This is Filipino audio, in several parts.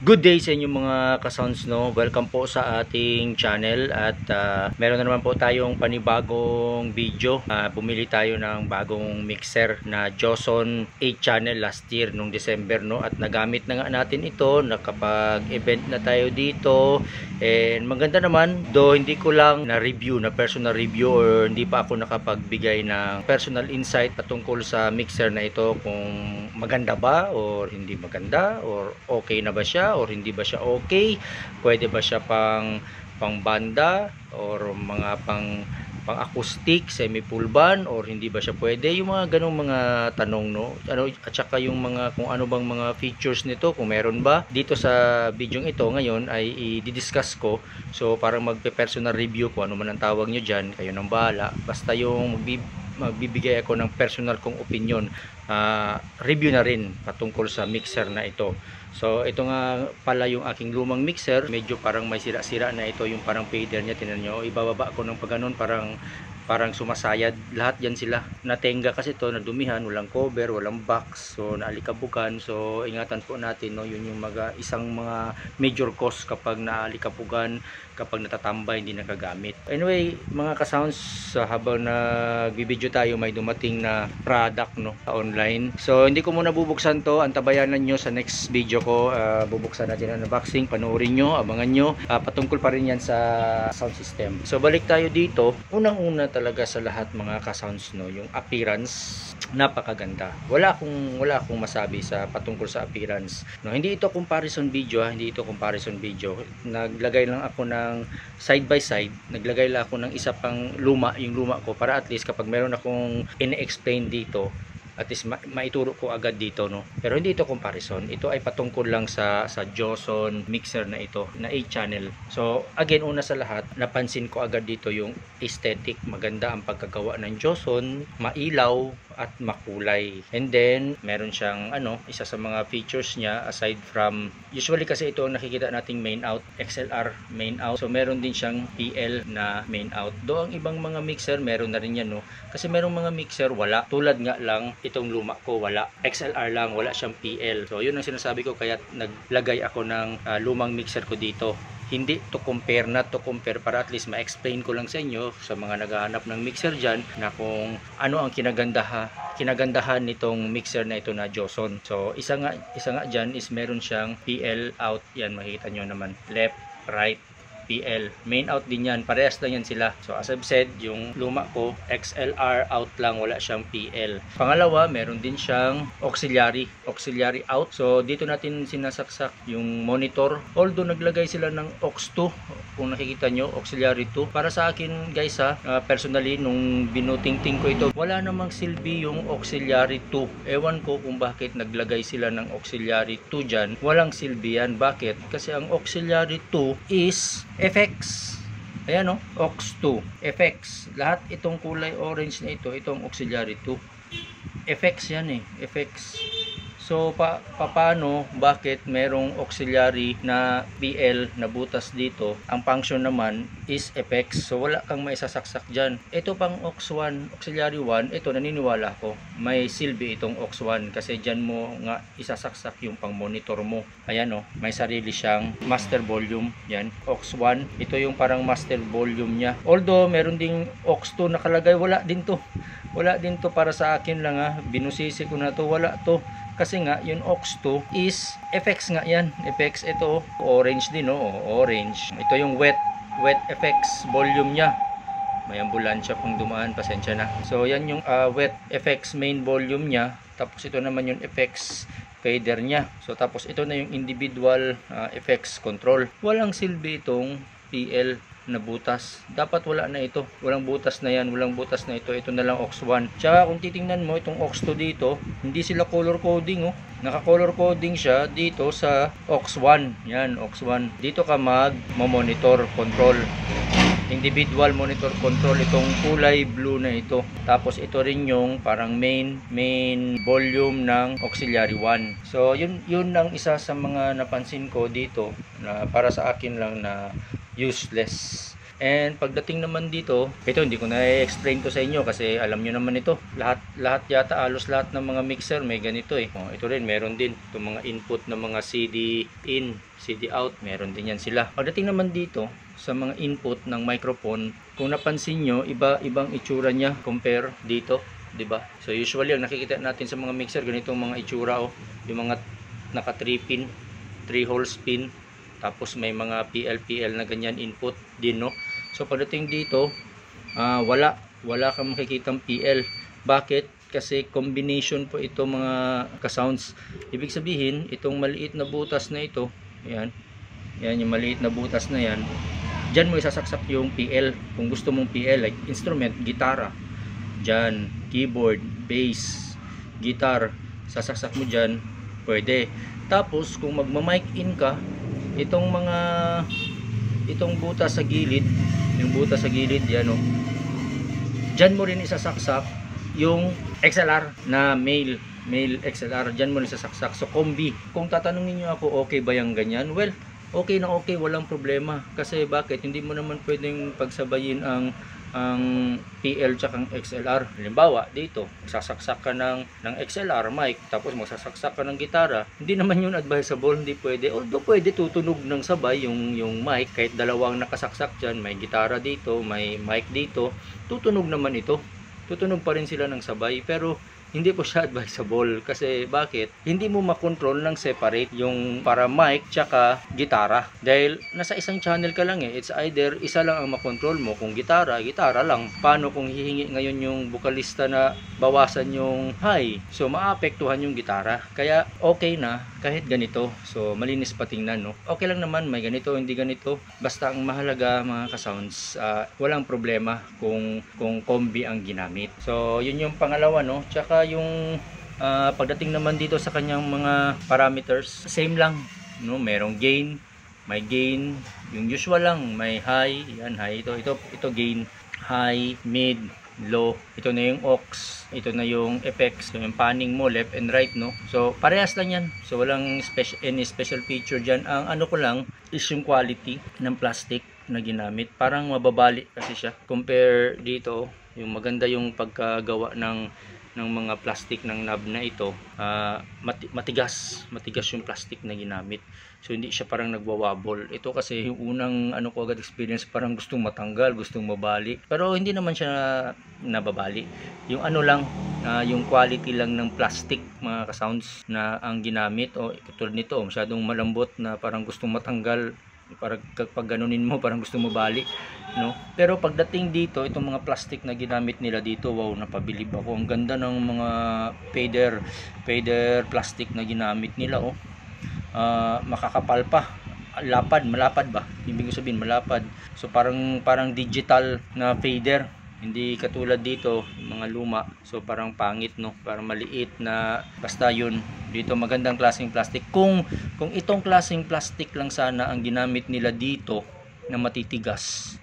Good day sa inyo mga ka-sounds, no? Welcome po sa ating channel at meron na naman po tayong panibagong video. Bumili tayo ng bagong mixer na Joson 8 channel last year nung December, no? At nagamit na nga natin ito, nakapag-event na tayo dito. And maganda naman, though hindi ko lang na-review, na personal review, or hindi pa ako nakapagbigay ng personal insight patungkol sa mixer na ito, kung maganda ba or hindi maganda, or okay na ba siya or hindi ba siya okay, pwede ba siya pang banda or mga pang acoustic, semi full band, or hindi ba siya pwede, yung mga ganong mga tanong, no? At saka yung mga kung ano bang mga features nito, kung meron ba. Dito sa video ito ngayon ay i-discuss ko. So parang magpe-personal review, kung ano man ang tawag nyo dyan, kayo nang bahala. Basta yung magbibigay ako ng personal kong opinion, review na rin patungkol sa mixer na ito. So ito nga pala yung aking lumang mixer, medyo parang may sira-sira na ito, yung parang fader niya, tinan nyo, ibababa ko ng pagganon, parang sumasayad lahat yan sila. Natenga kasi ito, nadumihan, walang cover, walang box, so naalikabugan. So ingatan po natin, no, yun yung isang mga major cause kapag naalikabugan, kapag natatambay, hindi nagagamit. Anyway mga ka-sounds, habang nagbibideo tayo, may dumating na product, no, online. So hindi ko muna bubuksan to, antabayanan nyo sa next video ko. Bubuksan natin ang unboxing, panoorin nyo, abangan nyo. Patungkol pa rin yan sa sound system. So balik tayo dito. Unang-una talaga sa lahat mga ka-sounds, no, yung appearance, napakaganda. Wala akong masabi sa patungkol sa appearance, no. Hindi ito comparison video, hindi ito comparison video. Naglagay lang ako ng side by side, naglagay lang ako ng isa pang luma, yung luma ko, para at least kapag meron akong ine-explain dito, at least maituro ko agad dito, no. Pero hindi ito comparison, ito ay patungkol lang sa Joson mixer na ito na 8 channel. So again, una sa lahat, napansin ko agad dito yung aesthetic. Maganda ang pagkagawa ng Joson, mailaw at makulay. And then meron siyang isa sa mga features niya, aside from, usually kasi ito ang nakikita nating main out, XLR main out. So meron din siyang PL na main out. Do ang ibang mga mixer meron na rin yan, no. Kasi merong mga mixer wala, tulad nga lang itong luma ko, wala, XLR lang, wala siyang PL. So yun ang sinasabi ko, kaya naglagay ako ng lumang mixer ko dito. Hindi to compare, not to compare, para at least ma-explain ko lang sa inyo, sa mga naghahanap ng mixer dyan, na kung ano ang kinagandahan nitong mixer na ito na Joson. So isa nga dyan is meron siyang PL out, yan makikita nyo naman, left, right, PL, main out din yan, parehas lang yan sila. So as I've said, yung luma ko XLR out lang, wala siyang PL. Pangalawa, meron din siyang auxiliary out. So dito natin sinasaksak yung monitor, although naglagay sila ng aux 2, kung nakikita nyo, auxiliary 2. Para sa akin guys, personally, nung binutingting ko ito, wala namang silbi yung auxiliary 2. Ewan ko kung bakit naglagay sila ng auxiliary 2 dyan. Walang silbi yan. Bakit? Kasi ang auxiliary 2 is FX. Ayan, no, aux 2, FX. Lahat itong kulay orange na ito, itong auxiliary 2. FX yan, FX. So paano, bakit merong auxiliary na PL na butas dito? Ang function naman is FX. So wala kang maisasaksak dyan. Ito pang aux 1, auxiliary 1, ito naniniwala ko may silbi itong aux 1, kasi dyan mo nga isasaksak yung pang monitor mo. Ayan, no, may sarili siyang master volume. Yan, aux 1, ito yung parang master volume niya. Although meron ding aux 2 nakalagay, wala din to para sa akin lang, binusisi ko na to, wala to. Kasi nga yung aux 2 is FX nga yan, FX. Ito orange din, no, orange. Ito yung wet FX volume niya. May ambulansya pang dumaan, pasensya na. So yan yung wet FX main volume niya. Tapos ito naman yung FX fader niya. So tapos ito na yung individual FX control. Walang silbi itong PL na butas. Dapat wala na ito. Walang butas na yan, walang butas na ito. Ito na lang aux 1. Tsaka kung titingnan mo itong aux 2 dito, hindi sila color coding, oh. Naka-color coding siya dito sa aux 1. Yan, aux 1. Dito ka mag-monitor control. Individual monitor control, itong kulay blue na ito. Tapos ito rin yung parang main volume ng auxiliary 1. So yun ang isa sa mga napansin ko dito, na para sa akin lang na useless. And pagdating naman dito, ito hindi ko na i-explain to sa inyo kasi alam nyo naman ito. Lahat yata, halos lahat ng mga mixer may ganito eh. Ito rin, meron din itong mga input ng mga CD in, CD out, meron din yan sila. Pagdating naman dito sa mga input ng microphone, kung napansin nyo, ibang itsura niya compare dito, 'di ba? So usually ang nakikita natin sa mga mixer, ganitong mga itsura yung mga naka 3 pin, 3 holes pin, tapos may mga PL na ganyan input din, no? So pagdating dito, wala kang makikitang PL. Bakit? Kasi combination po ito mga ka-sounds. Ibig sabihin, itong maliit na butas na ito, yan yung maliit na butas na yan, dyan mo isasaksak yung PL. Kung gusto mong PL, like instrument, gitara, dyan, keyboard, bass, guitar, sasaksak mo dyan, pwede. Tapos kung magma-mic in ka, itong butas sa gilid, yung butas sa gilid yan, dyan mo rin isasaksak yung XLR na male XLR, dyan mo rin isasaksak. So combi. Kung tatanungin nyo ako, okay ba yung ganyan? Well, okay na okay, walang problema. Kasi bakit? Hindi mo naman pwedeng pagsabayin ang PL tsaka ang XLR. Halimbawa, dito, magsasaksak ka ng XLR mic, tapos magsasaksak ka ng gitara. Hindi naman yun advisable, hindi pwede. Although pwede tutunog ng sabay yung mic, kahit dalawang nakasaksak dyan, may gitara dito, may mic dito, tutunog naman ito. Tutunog pa rin sila ng sabay, pero hindi po siya advisable. Kasi bakit? Hindi mo makontrol ng separate yung para mic tsaka gitara. Dahil nasa isang channel ka lang eh. It's either isa lang ang makontrol mo. Kung gitara lang. Paano kung hihingi ngayon yung vocalista na bawasan yung high? So maapektuhan yung gitara. Kaya okay na kahit ganito. So malinis pa tingnan, no? Okay lang naman may ganito, hindi ganito. Basta ang mahalaga mga ka-sounds, walang problema kung combi ang ginamit. So yun yung pangalawa, no? Tsaka yung pagdating naman dito sa kanyang mga parameters, same lang, no? Merong gain, may gain, yung usual lang, may high, yan high, ito gain, high, mid, low, ito na yung aux, ito na yung effects, yung panning mo left and right, no? So parehas lang yan, so walang any special feature dyan. Ang ano ko lang is yung quality ng plastic na ginamit, parang mababali kasi siya compare dito. Yung maganda yung pagkagawa ng mga plastic ng knob na ito, matigas yung plastic na ginamit. So hindi siya parang nagwawabol. Ito kasi yung unang ano ko agad experience, parang gustong matanggal, gustong mabali. Pero hindi naman siya nababali. Yung ano lang, yung quality lang ng plastic mga ka-sounds na ang ginamit. Katulad nito, masyadong malambot na parang gustong matanggal. Parang pag ganunin mo parang gusto mo balik, no? Pero pagdating dito, itong mga plastic na ginamit nila dito, wow, napabilib ako. Ang ganda ng mga fader plastic na ginamit nila, makakapal pa, malapad ba? Ibig sabihin malapad. So parang digital na fader. Hindi katulad dito, mga luma. So parang pangit, no? Parang maliit na, basta yun. Dito magandang klaseng plastic. Kung itong klaseng plastic lang sana ang ginamit nila dito na matitigas,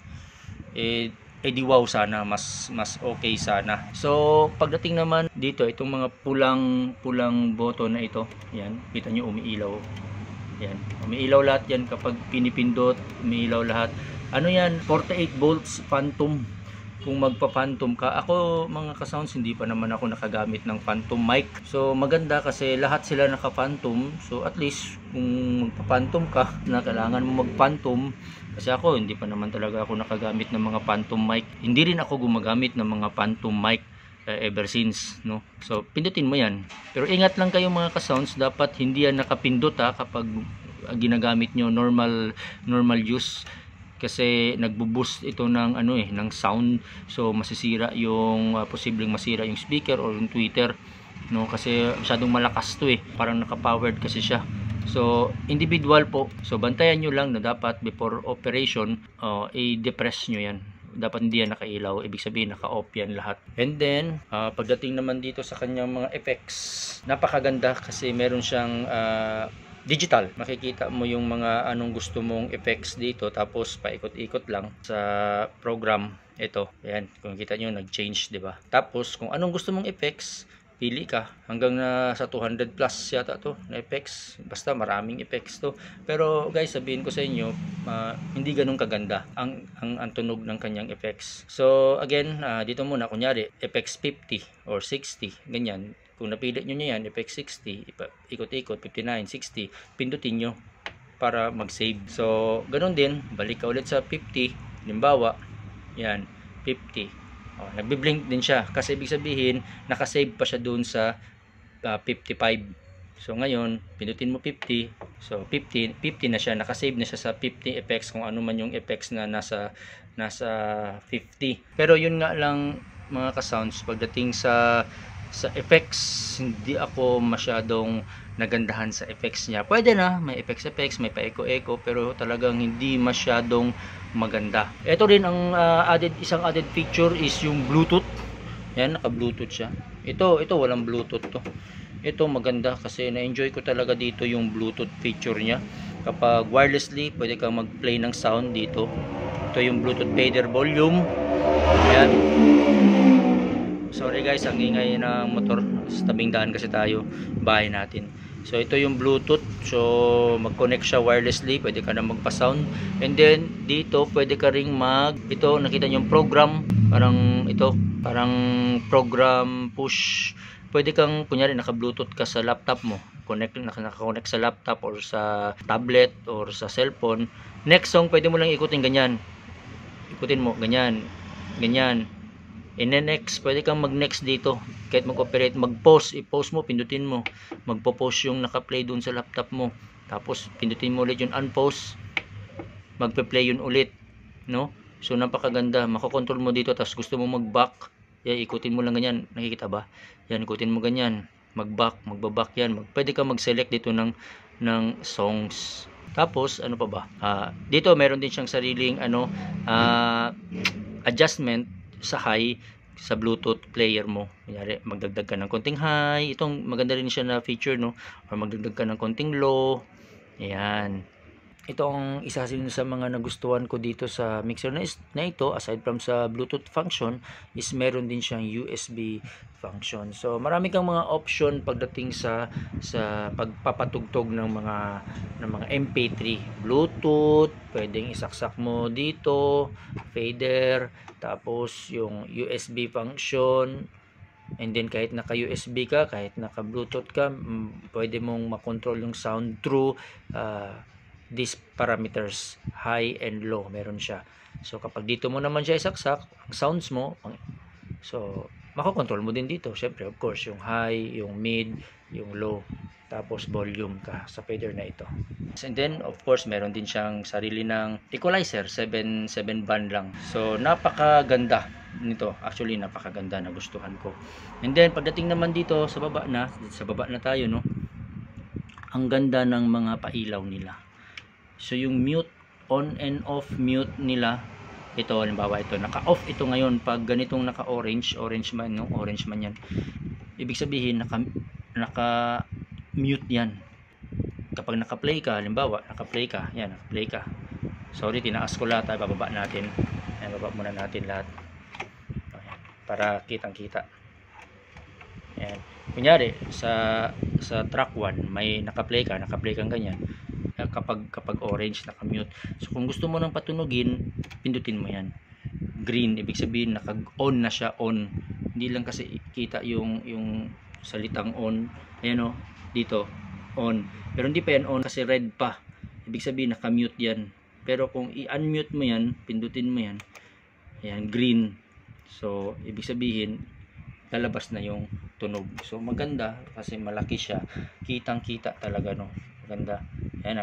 di wow sana, mas okay sana. So pagdating naman dito, itong mga pulang button na ito, yan, kita nyo umiilaw. Yan, umiilaw lahat yan kapag pinipindot, umiilaw lahat. Ano yan? 48 volts phantom. Kung magpa-phantom ka, ako mga ka-sounds, hindi pa naman ako nakagamit ng phantom mic. So maganda kasi lahat sila naka-phantom. So at least kung magpa-phantom ka, na kailangan mo mag-phantom. Kasi ako, hindi pa naman talaga ako nakagamit ng mga phantom mic. Hindi rin ako gumagamit ng mga phantom mic ever since, no? So pindutin mo yan. Pero ingat lang kayo mga ka-sounds, dapat hindi yan nakapindot kapag ginagamit nyo normal use. Kasi nagbo-boost ito ng ng sound. So masisira yung posibleng masira yung speaker or yung tweeter, no? Kasi masyadong malakas to parang naka-powered kasi siya. So individual po. So bantayan nyo lang na dapat before operation, i-depress nyo yan. Dapat hindi yan nakailaw, ibig sabihin naka-off yan lahat. And then pagdating naman dito sa kanyang mga effects, napakaganda kasi meron siyang digital. Makikita mo yung mga anong gusto mong effects dito, tapos paikot-ikot lang sa program. Ito, ayan, kung kita nyo nag-change, 'di ba? Tapos kung anong gusto mong effects, pili ka hanggang na sa 200 plus yata to na effects, basta maraming effects to. Pero guys, sabihin ko sa inyo, hindi ganun kaganda ang tunog ng kanyang effects. So again, dito muna kunyari effects 50 or 60 ganyan. Kung napili nyo yan, effects 60, ikot-ikot 59, 60, pindutin nyo para mag-save. So ganun din, balik ka ulit sa 50, halimbawa yan 50. Nagbi-blink din siya kasi ibig sabihin nakasave pa siya doon sa 55. So ngayon pindutin mo 50, so 50 na siya, nakasave na siya sa 50 effects, kung ano man yung effects na nasa 50. Pero yun nga lang mga ka-sounds, pagdating sa effects, hindi ako masyadong nagandahan sa effects niya. Pwede na, may effects, may pa-echo, pero talagang hindi masyadong maganda. Ito rin ang isang added feature is yung Bluetooth. Yan, naka-Bluetooth siya. Ito walang Bluetooth to. Ito maganda kasi na-enjoy ko talaga dito yung Bluetooth feature niya. Kapag wirelessly, pwede kang mag-play ng sound dito. Ito yung Bluetooth fader volume. Ayan. Sorry guys, ang ingay ng motor. Sa tabing daan kasi tayo, bahay natin. So ito yung Bluetooth. So mag-connect siya wirelessly, pwede ka na magpa-sound. And then dito pwede ka ring ito nakita niyo yung program, parang program push. Pwede kang kunyari naka-Bluetooth ka sa laptop mo, naka-connect sa laptop or sa tablet or sa cellphone. Next song pwede mo lang ikutin ganyan. Ikutin mo ganyan. And then next, pwede kang mag-next dito. Kahit mag-operate, mag-pause, i-pause mo, pindutin mo. Magpo-pause yung naka-play dun sa laptop mo. Tapos, pindutin mo ulit yung unpause. Magpe-play yun ulit. No? So, napakaganda. Makokontrol mo dito. Tapos, gusto mo mag-back. Yan, ikutin mo lang ganyan. Nakikita ba? Yan, ikutin mo ganyan. Mag-back, magbaback yan. Pwede kang mag-select dito ng songs. Tapos, ano pa ba? Dito, meron din siyang sariling adjustment sa high sa Bluetooth player mo. Kunyari, magdagdag ka ng konting high. Itong maganda rin siya na feature, no? Or magdagdag ka ng konting low. Ayan. Ito ang isa sa mga nagustuhan ko dito sa mixer na ito, aside from sa Bluetooth function, is meron din siyang USB function. So marami kang mga option pagdating sa pagpapatugtog ng mga MP3, Bluetooth, pwedeng isaksak mo dito, fader, tapos yung USB function. And then kahit naka USB ka, kahit naka Bluetooth ka, pwede mong makontrol yung sound through these parameters, high and low, meron siya. So kapag dito mo naman siya isaksak, ang sounds mo, so makokontrol mo din dito, syempre of course, yung high, yung mid, yung low, tapos volume ka sa fader na ito. And then of course meron din siyang sarili ng equalizer, 7 band lang. So napakaganda nito, actually napakaganda, nagustuhan ko. And then pagdating naman dito sa baba na tayo, no, ang ganda ng mga pailaw nila. So yung mute, on and off mute nila, ito halimbawa ito, naka-off ito ngayon pag ganitong naka-orange man, no? Orange man yan. Ibig sabihin naka-mute yan. Kapag naka-play ka, halimbawa, naka-play ka, yan, naka-play ka. Sorry, tinaas ko lahat, bababa natin. Ayan, baba muna natin lahat. Ayan, para kitang-kita. Ayan. Kunyari, sa track 1, may naka-play kang ganyan. Kapag orange, naka-mute. So kung gusto mo nang patunugin, pindutin mo yan. Green, ibig sabihin naka-on na siya, on. Hindi lang kasi kita yung salitang on. Ayan o, dito, on. Pero hindi pa yan on kasi red pa. Ibig sabihin naka-mute yan. Pero kung i-unmute mo yan, pindutin mo yan. Ayan, green. So ibig sabihin lalabas na yung tunog. So maganda kasi malaki siya. Kitang-kita talaga, no. Maganda. Ayan,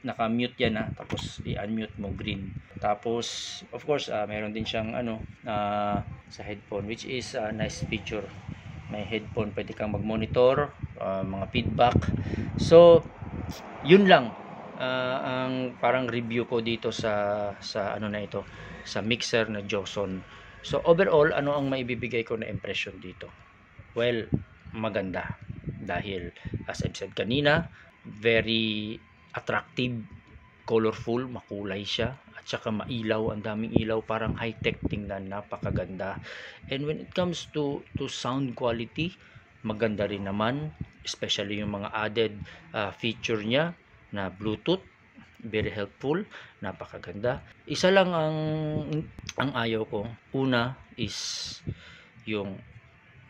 naka-mute yan, ha. Tapos i-unmute mo, green. Tapos of course meron din siyang sa headphone, which is a nice feature. May headphone, pwede kang mag-monitor, mga feedback. So yun lang ang parang review ko dito sa na ito, sa mixer na Joson. So overall, ano ang maibibigay ko na impression dito? Well, maganda. Dahil as I've said kanina, very attractive, colorful, makulay siya, at saka mailaw, ang daming ilaw, parang high-tech tingnan, napakaganda. And when it comes to sound quality, maganda rin naman, especially yung mga added feature niya na Bluetooth, very helpful, napakaganda. Isa lang ang ayaw ko, una is yung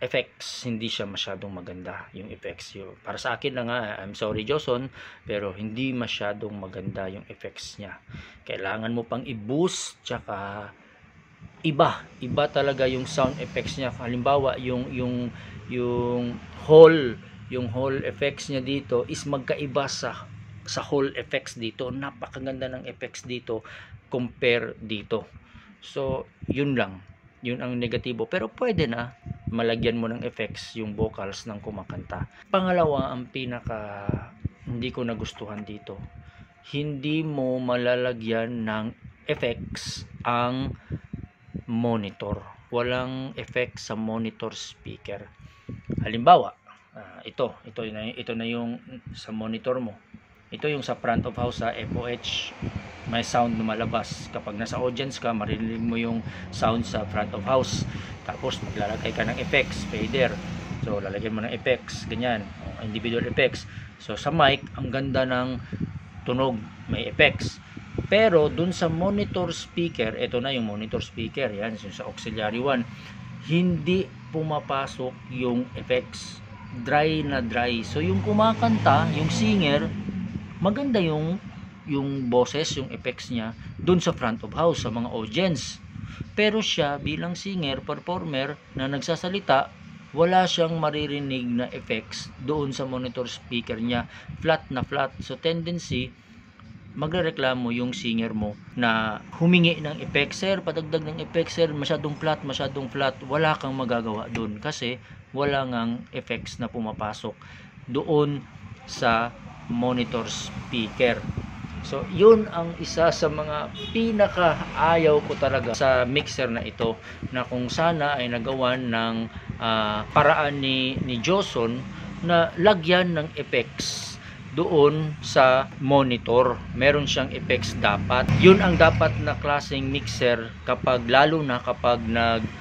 effects, hindi siya masyadong maganda yung effects. Yung para sa akin na nga, I'm sorry Joson, pero hindi masyadong maganda yung effects niya. Kailangan mo pang i-boost, tsaka iba talaga yung sound effects niya. Halimbawa yung hall effects niya dito is magkaiba sa hall effects dito. Napakaganda ng effects dito compare dito. So yun lang, yun ang negatibo, pero pwede na malagyan mo ng effects yung vocals ng kumakanta. Pangalawa, ang pinaka hindi ko nagustuhan dito, hindi mo malalagyan ng effects ang monitor. Walang effect sa monitor speaker. Halimbawa, ito na yung sa monitor mo. Ito yung sa front of house sa FOH, may sound lumalabas. Kapag nasa audience ka, maririnig mo yung sound sa front of house. Tapos maglalagay ka ng effects, fader. So lalagyan mo ng effects, ganyan, individual effects. So sa mic, ang ganda ng tunog, may effects. Pero dun sa monitor speaker, ito na yung monitor speaker, yan yung sa auxiliary 1, hindi pumapasok yung effects. Dry na dry. So yung kumakanta, yung singer, maganda yung boses, yung effects niya dun sa front of house, sa mga audience. Pero siya bilang singer, performer na nagsasalita, wala siyang maririnig na effects doon sa monitor speaker niya. Flat na flat. So tendency, magrereklamo yung singer mo na humingi ng effects, sir, padagdag ng effects, sir, masyadong flat. Wala kang magagawa doon kasi wala ngang effects na pumapasok doon sa monitor speaker. So yun ang isa sa mga pinaka ayaw ko talaga sa mixer na ito, na kung sana ay nagawan ng paraan ni Joson na lagyan ng effects doon sa monitor. Meron siyang effects dapat. Yun ang dapat na klaseng mixer kapag, lalo na kapag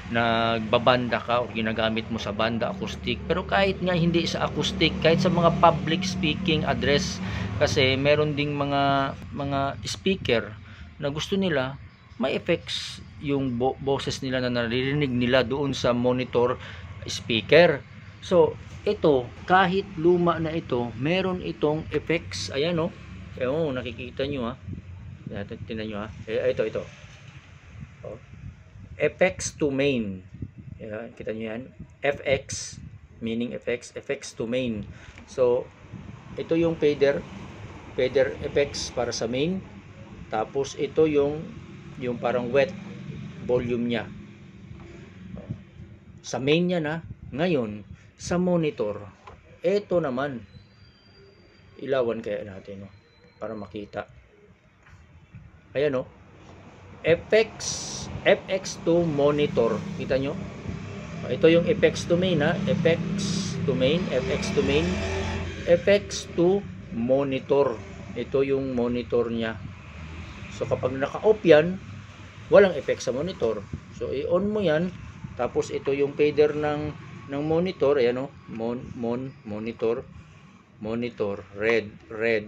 nagbabanda ka o ginagamit mo sa banda acoustic. Pero kahit nga hindi sa acoustic, kahit sa mga public speaking address, kasi meron ding mga speaker na gusto nila may effects yung boses nila na naririnig nila doon sa monitor speaker. So ito, kahit luma na ito, meron itong effects. Ayan o. Nakikita nyo ha. Tingnan nyo ha. Ito. Oh. Effects to main. Ayan, kita nyo yan. FX, meaning effects. Effects to main. So, ito yung fader effects para sa main. Tapos, ito yung parang wet volume nya. Sa main nya na. Ngayon, sa monitor, ito naman, ilawan kaya natin para makita. Ayan FX to monitor, kita nyo, ito yung FX to main ha, FX to main, FX to monitor, ito yung monitor nya. So kapag naka-off yan, walang effect sa monitor. So i-on mo yan, tapos ito yung fader ng monitor. Ayan monitor red,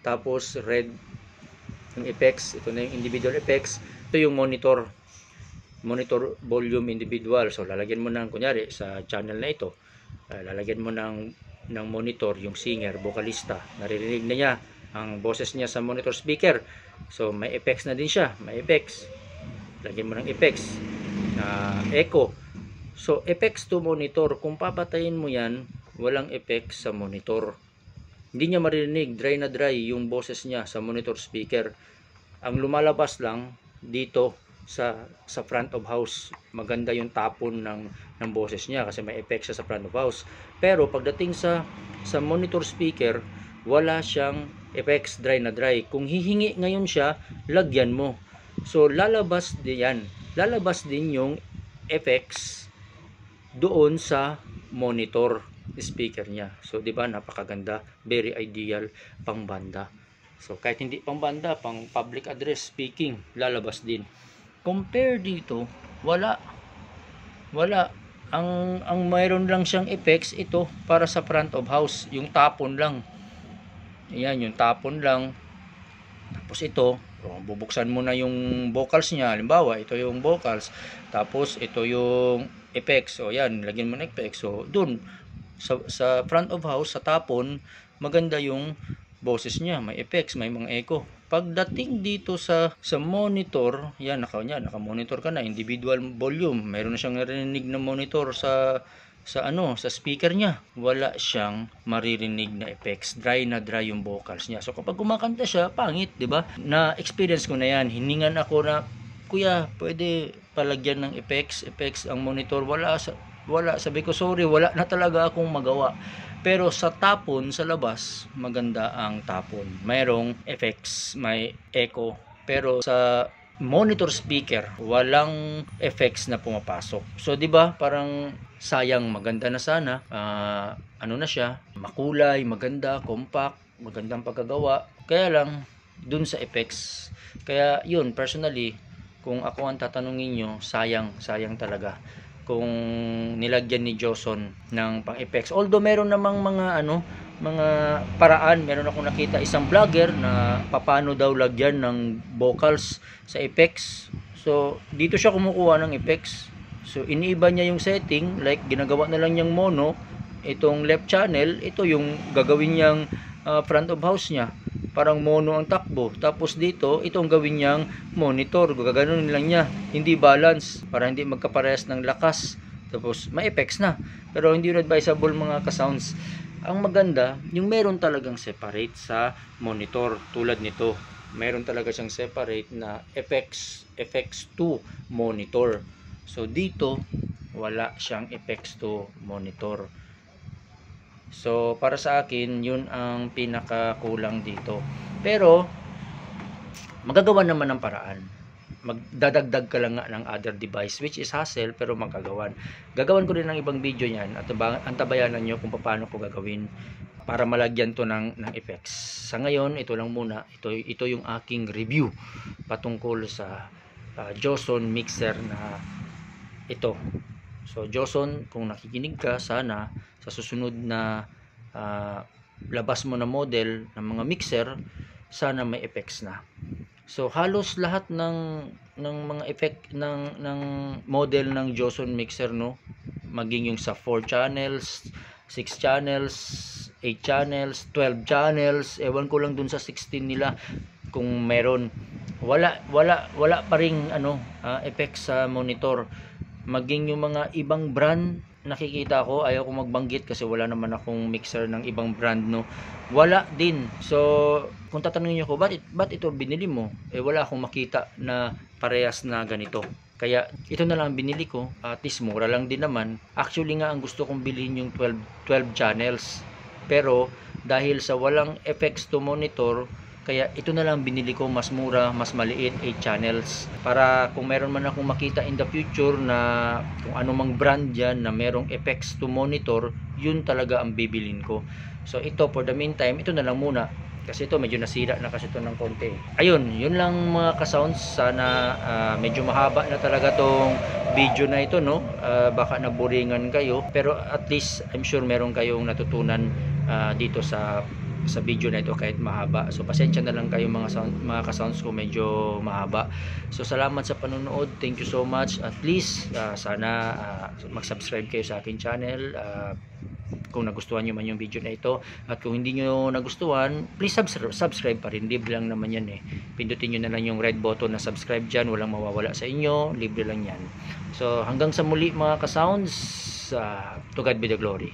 tapos red yung effects. Ito na yung individual effects. Ito yung monitor volume individual. So lalagyan mo ng, kunyari sa channel na ito, lalagyan mo ng monitor yung singer, vocalista, naririnig na niya ang boses niya sa monitor speaker. So may effects na din siya, may effects, lagyan mo ng effects na echo. So effects to monitor, kung papatayin mo yan, walang effects sa monitor. Hindi niya maririnig, dry na dry yung boses niya sa monitor speaker. Ang lumalabas lang dito sa front of house, maganda yung tapon ng boses niya kasi may effects siya sa front of house. Pero pagdating sa monitor speaker, wala siyang effects, dry na dry. Kung hihingi ngayon siya, lagyan mo. So lalabas din yung effects doon sa monitor speaker niya. So di ba napakaganda, very ideal pang banda. So kahit hindi pang banda, pang public address speaking, lalabas din. Compare dito, wala. ang mayroon lang siyang effects ito para sa front of house, yung tapon lang. Ayan, yung tapon lang. Tapos ito, bubuksan mo na yung vocals niya. Halimbawa, ito yung vocals. Tapos ito yung effects. So yan, lagyan mo ng effects. So dun sa front of house, sa tapon, maganda yung boses niya, may effects, may mga echo. Pagdating dito sa monitor, yan naka-monitor ka na, individual volume. Meron na siyang narinig na monitor sa speaker niya. Wala siyang maririnig na effects. Dry na dry yung vocals niya. So kapag kumakanta siya, pangit, 'di ba? Na experience ko na 'yan. Hiningan ako na, "Kuya, pwede palagyan ng effects ang monitor." Wala, sabi ko, "Sorry, wala na talaga akong magawa." Pero sa tapon, sa labas, maganda ang tapon. Mayroong effects, may echo. Pero sa monitor speaker, walang effects na pumapasok. So 'di ba, parang sayang, maganda na sana. Ano na siya, makulay, maganda, compact, magandang pagkagawa. Kaya lang dun sa effects. Kaya yun, personally, kung ako ang tatanungin nyo, sayang talaga kung nilagyan ni Joson ng pang-effects. Although meron namang mga paraan. Meron akong nakita isang vlogger na paano daw lagyan ng vocals sa effects. So dito siya kumukuha ng effects. So iniiba niya yung setting, like ginagawa na lang niyang mono. Itong left channel, ito yung gagawin niyang front of house niya. Parang mono ang takbo. Tapos dito, itong gawin niyang monitor. Gaganon lang niya. Hindi balance para hindi magkaparehas ng lakas. Tapos may effects na. Pero hindi yun advisable mga ka-sounds. Ang maganda, yung meron talagang separate sa monitor. Tulad nito. Meron talaga siyang separate na effects to monitor. So dito, wala siyang effects to monitor. So para sa akin, yun ang pinakakulang dito. Pero magagawa naman ng paraan. Magdadagdag ka lang nga ng other device, which is hassle, pero magagawan. Gagawan ko rin ng ibang video niyan at antabayanan nyo kung paano ko gagawin para malagyan to ng effects. Sa ngayon, ito lang muna. Ito yung aking review patungkol sa Joson mixer na ito. So Joson, kung nakikinig ka, sana sa susunod na labas mo na model ng mga mixer, sana may effects na. So halos lahat ng mga effect ng model ng Joson mixer, no, maging yung sa 4 channels, 6 channels, 8 channels, 12 channels, ewan ko lang dun sa 16 nila kung meron, wala pa ring effects sa monitor. Maging yung mga ibang brand nakikita ko, ayaw ko magbanggit kasi wala naman akong mixer ng ibang brand, no, wala din. So kung tatanungin niyo ko, ba't ito binili mo, wala akong makita na parehas na ganito. Kaya ito na lang binili ko. At least mura lang din naman. Actually nga, ang gusto kong bilhin yung 12 channels, pero dahil sa walang effects to monitor, kaya ito na lang binili ko, mas mura, mas maliit, 8 channels. Para kung meron man akong makita in the future na kung anumang brand dyan na merong effects to monitor, yun talaga ang bibilin ko. So ito, for the meantime, ito na lang muna. Kasi ito, medyo nasira na kasi ito ng konti. Ayun, yun lang mga ka-sounds. Sana medyo mahaba na talaga tong video na ito, no? Baka naburingan kayo. Pero at least, I'm sure meron kayong natutunan dito sa video na ito kahit mahaba. So pasensya na lang kayo mga ka-sounds ko, medyo mahaba. So salamat sa panonood. Thank you so much. At least sana mag-subscribe kayo sa akin channel kung nagustuhan nyo man yung video na ito. At kung hindi nyo nagustuhan, please subscribe pa rin. Libre lang naman yan eh. Pindutin nyo na lang yung red button na subscribe dyan. Walang mawawala sa inyo. Libre lang yan. So hanggang sa muli mga ka-sounds, to God be the glory.